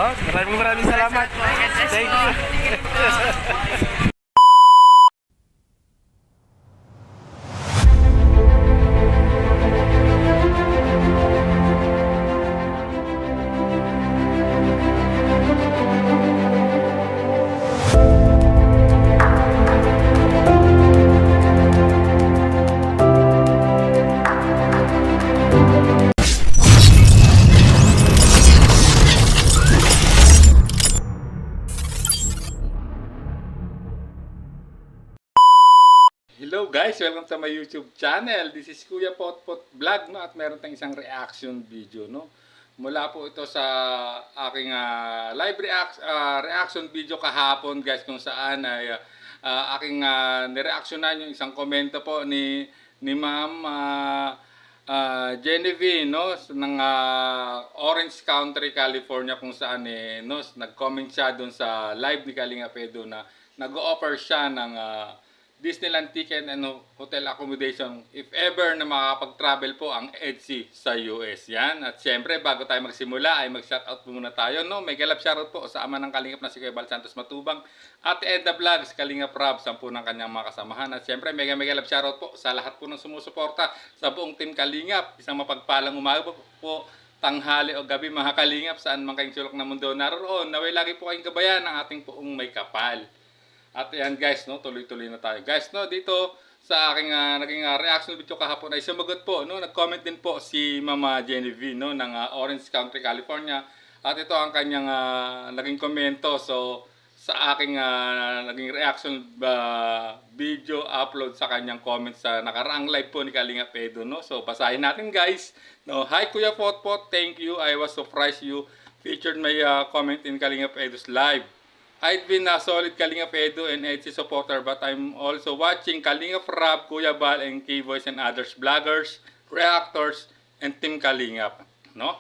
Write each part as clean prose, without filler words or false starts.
Oh, maraming salamat. Thank you. Hello guys! Welcome sa my YouTube channel. This is Kuya Potpot Vlog, no? At meron tayong isang reaction video, no? Mula po ito sa aking live reaction video kahapon, guys, kung saan ay aking nireaksyonan yung isang komento po ni Ma'am Genevieve, no? Ng Orange Country, California, kung saan no, nag-comment siya dun sa live ni Kalinga Pedro na nag-o-offer siya ng Disneyland ticket and hotel accommodation if ever na makakapag-travel po ang EDSI sa US. Yan. At syempre, bago tayo magsimula ay mag-shoutout muna tayo. No? May galap shoutout po sa ama ng Kalingap na si Kuya Bal Santos Matubang at Edna Vlogs, Kalingap Rob, 10 ng kanyang mga kasamahan. At syempre, may galap shoutout po sa lahat po ng sumusuporta sa buong team Kalingap. Isang mapagpalang umaga po, tanghali o gabi mga Kalingap, saan man kayong sulok na mundo naroon. Naway lagi po kayong gabayan ng ating poong may kapal. At yan guys, no, tuloy-tuloy na tayo. Guys, no, dito sa aking naging reaction video kahapon ay sumagot po, no, nag-comment din po si Mama Genevieve, no, ng Orange Country, California. At ito ang kanyang naging komento. So, sa aking naging reaction video upload sa kanyang comment sa nakaraang live po ni Kalinga Pedro, no. So, basahin natin guys. No, hi Kuya Potpot, thank you. I was surprised you featured my comment in Kalinga Pedro's live. I've been a solid Kalingap Edu and EDSI supporter, but I'm also watching Kalingap Rob, Kuya Bal, and K-Voice and others vloggers, reactors, and Team Kalingap. No?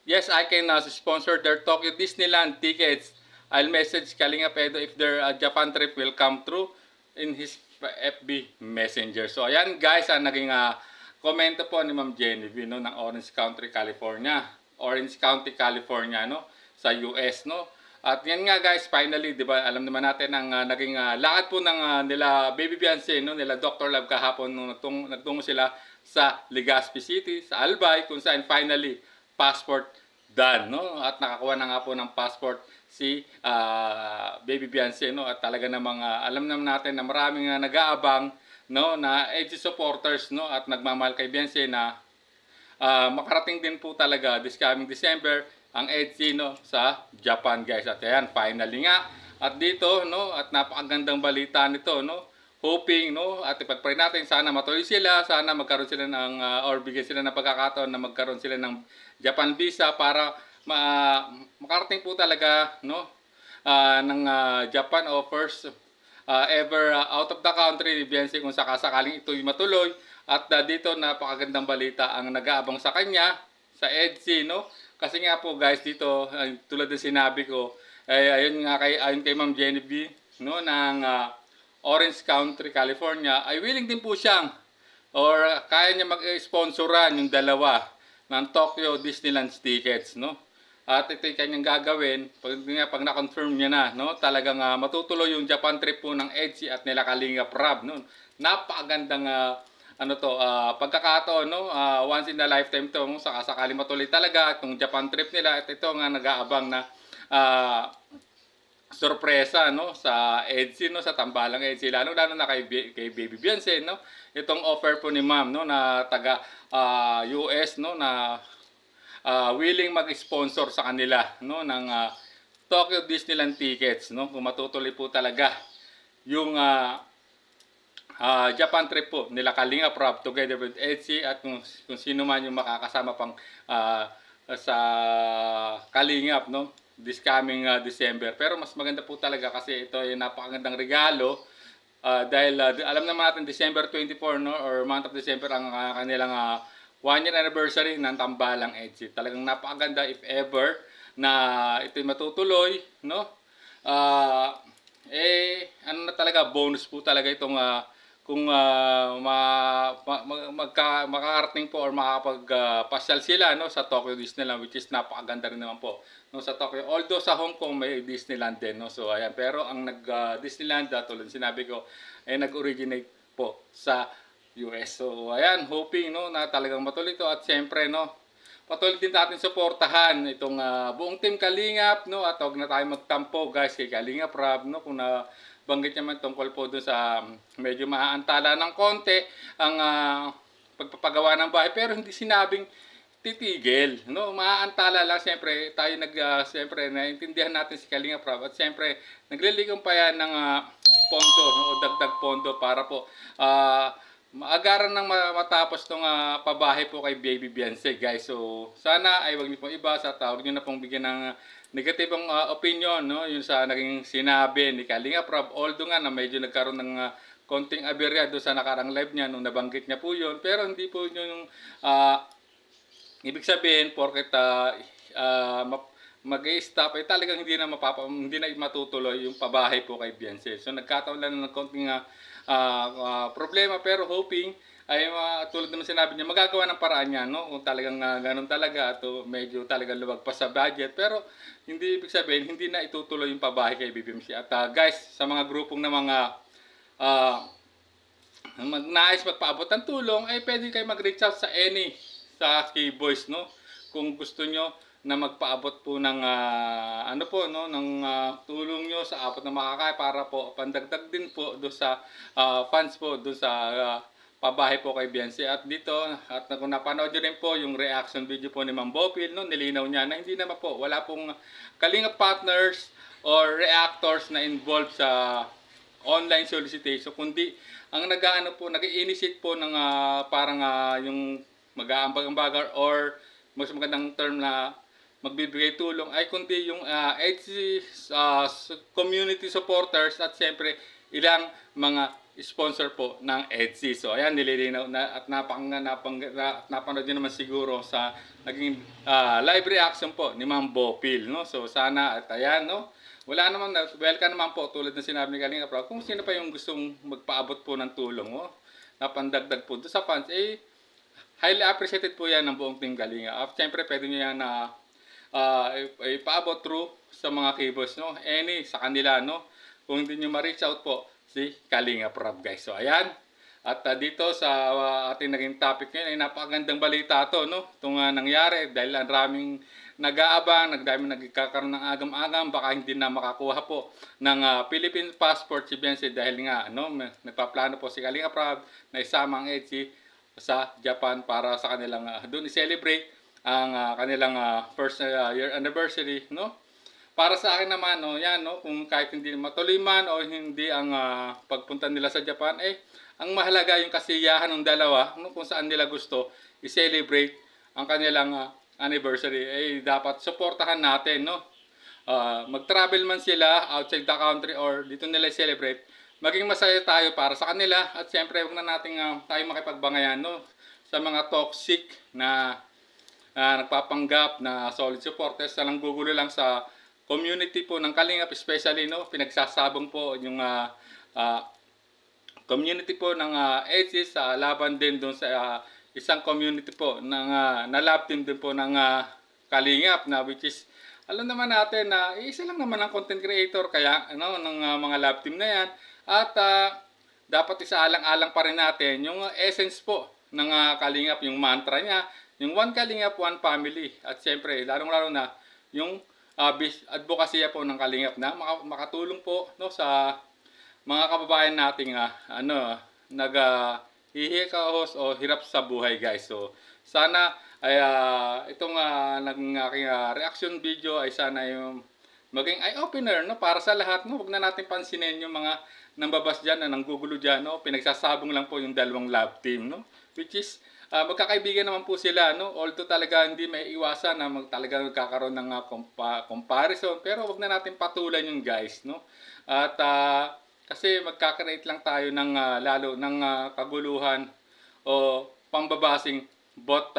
Yes, I can sponsor their Tokyo Disneyland tickets. I'll message Kalingap Edu if their Japan trip will come through in his FB Messenger. So, ayan guys, naging komento po ni Ma'am Genevieve, no, ng Orange County, California. Orange County, California, no, sa US, no. At yan nga guys, finally, di ba, alam naman natin ang naging lakad po ng nila Baby Beyonce, no, nila Dr. Love kahapon nung nagtungo sila sa Legazpi City, sa Albay, kung saan finally, passport done, no? At nakakuha na nga po ng passport si Baby Beyonce, no? At talaga namang alam naman natin na maraming nag-aabang, no, na EDSI supporters, no, at nagmamahal kay Beyonce na makarating din po talaga this coming December ang EDSI, no, sa Japan guys. At ayan, finally nga. At dito, no, at napakagandang balita nito, no. Hoping, no, at ipag-pray natin sana matuloy sila, sana magkaroon sila ng or bigyan sila ng pagkakataon na magkaroon sila ng Japan visa para makarating po talaga, no, ng Japan offers ever out of the country ni Beyonce kung sakasakaling ito'y matuloy. At dito napakagandang balita ang nag-aabang sa kanya sa EDSI, no. Kasi nga po guys, dito tulad ng sinabi ko, ayon kay Ma'am Genevieve, no, ng Orange Country, California, ay willing din po siyang or kaya niya mag-sponsoran yung dalawa ng Tokyo Disneyland tickets, no. At ito yung kanyang gagawin pag na-confirm niya na, no, talagang matutuloy yung Japan trip po ng EDSI at nila Kalingap Rob, no. Napakagandang pagkakataon, no, once in a lifetime to, no, sakasakali matuloy talaga itong Japan trip nila. At ito nga nag-aabang na sorpresa, no, sa EDSI, no, sa tambalang EDSI, lalo na kay Baby Beyonce, no, itong offer po ni Ma'am, no, na taga US, no, na willing mag-sponsor sa kanila, no, ng Tokyo Disneyland tickets, no, kung matutuloy po talaga yung Japan trip po nila Kalingap Rob together with EDSI at kung sino man yung makakasama pang sa Kalingap, no, this coming December. Pero mas maganda po talaga kasi ito ay napakagandang regalo dahil alam naman natin December 24, no, or month of December ang kanilang 1-year anniversary ng tambalang EDSI. Talagang napakaganda if ever na ito'y matutuloy, no. Ano na talaga, bonus po talaga itong kung makakarating po or makakapag-pasyal sila, no, sa Tokyo Disneyland, which is napakaganda rin naman po, no, sa Tokyo. Although sa Hong Kong may Disneyland din, no. So ayan, pero ang Disneyland, tulad sinabi ko, ay nag-originate po sa US. So ayan, hoping, no, na talagang matuloy to, at siyempre, no, patuloy din natin suportahan itong buong team Kalingap, no, at huwag na tayo magtampo guys kay Kalingap Rob, no, kung banggit naman tungkol po doon sa medyo maaantala ng konti ang pagpapagawa ng bahay, pero hindi sinabing titigil, no, maaantala lang. Siyempre tayo siyempre naiintindihan natin si Kalingap Rob, at siyempre naglilikom pa yan ng pondo, no, o dagdag pondo para po maagaran ng matapos tong pabahay po kay Baby Beyonce, guys. So sana ay wag niyo pong iba sa tawag niyo na pong bigyan ng negatibong opinion, no, yun sa naging sinabi ni Kalingap Rob. Although nga na medyo nagkaroon ng konting aberya doon sa nakarang live niya nung nabanggit niya po yun, pero hindi po yun yung ibig sabihin porket mag-i-stop ay talagang hindi na matutuloy yung pabahay po kay Beyonce. So nagkataon lang ng konting problema, pero hoping ay tulad naman sinabi niya, magagawa ng paraan niya, no, kung talagang ganun talaga at medyo talagang luwag pa sa budget, pero hindi ibig sabihin hindi na itutuloy yung pabahay kay BBMC. At guys, sa mga grupong na mga nais magpaabot ng tulong, ay pwede kayo mag-reach out sa sa K-Boys, no, kung gusto nyo na magpaabot po ng ng tulong nyo sa apat na makakaya para po pandagdag din po do sa funds po do sa pabahay po kay Beyonce. At dito, at kung napanood nyo rin po yung reaction video po ni Ma'am Bopil, no, nilinaw niya na hindi naman po, wala pong Kalingap partners or reactors na involved sa online solicitation, kundi ang nag-i-initiate po ng parang yung mag-aambag-ambagar or mas magandang term na magbibigay tulong ay kundi yung HC community supporters at siyempre ilang mga sponsor po ng EDSI. So ayan, nililinaw na at napanood nyo naman siguro sa naging live reaction po ni Ma'am Bopil, no. So sana at ayan, no, wala naman, welcome naman po tulad ng sinabi ni Kalingap Rob, kung sino pa yung gustong magpaabot po ng tulong, no, na pandagdag po sa funds, highly appreciated po yan ng buong team Kalingap. At siyempre pwede nyo yan na ipaabot through sa mga cables, no, sa kanila, no, kung hindi nyo ma-reach out po si Kalingap Rob, guys. So ayan, at dito sa ating naging topic ngayon ay napakagandang balita to, no, itong nangyari dahil ang raming nag-aabang, nagkakaroon ng agam-agam, baka hindi na makakuha po ng Philippine passport si Beyonce dahil nga, no, nagpaplano po si Kalingap Rob na isama ang EDSI sa Japan para sa kanilang doon i-celebrate ang kanilang first year anniversary, no. Para sa akin naman, no, yan, no, kung kahit hindi matuloy man o hindi ang pagpunta nila sa Japan, ang mahalaga yung kasiyahan ng dalawa, no, kung saan nila gusto i-celebrate ang kanilang anniversary, dapat suportahan natin, no. Mag-travel man sila outside the country or dito nila i-celebrate, maging masaya tayo para sa kanila. At siyempre, huwag na nating tayo makipagbangayan, no, sa mga toxic na nagpapanggap na solid supporters na nanggugulo lang sa community po ng Kalingap, especially, no, pinagsasabong po yung community po ng EDSI sa laban din doon sa isang community po ng na love team din po ng Kalingap, na which is alam naman natin na isa lang naman ang content creator kaya ano ng mga love team na yan. At dapat isaalang-alang pa rin natin yung essence po ng Kalingap, yung mantra niya, yung One Kalingap, One Family. At siyempre, lalong-lalo na yung advokasya po ng Kalingap na makatulong po, no, sa mga kababayan nating naghihikahos o hirap sa buhay, guys. So sana ay itong naging aking reaction video ay sana yung maging eye-opener, no, para sa lahat, no. Huwag na natin pansinin yung mga nambabas dyan na nanggugulo dyan, no. Pinagsasabong lang po yung dalawang love team, no, which is magkakaibigan naman po sila, no. Although talaga hindi may iwasan na talaga magkakaroon ng comparison, pero wag na natin patulan yung guys, no. At kasi magkakreate lang tayo ng lalo ng kaguluhan o pambabasing bot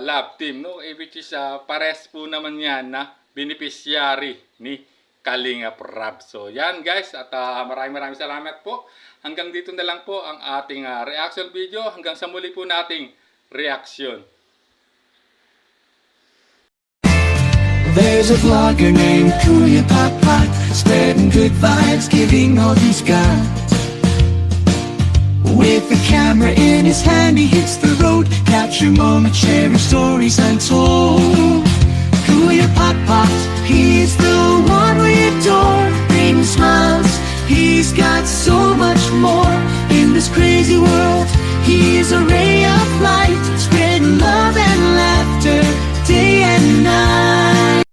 love team, no, which is pares po naman yan na beneficiary ni Kalingap Rab. So yan guys, at maraming salamat po. Hanggang dito na lang po ang ating reaction video. Hanggang sa muli po nating reaction. There's a vlogger named Kuya Pot, spreading good vibes, giving all he's got. With the camera in his hand, he hits the road, capture moments, sharing stories untold. Kuya Pot, he's the one we adore, brings smiles, he's got so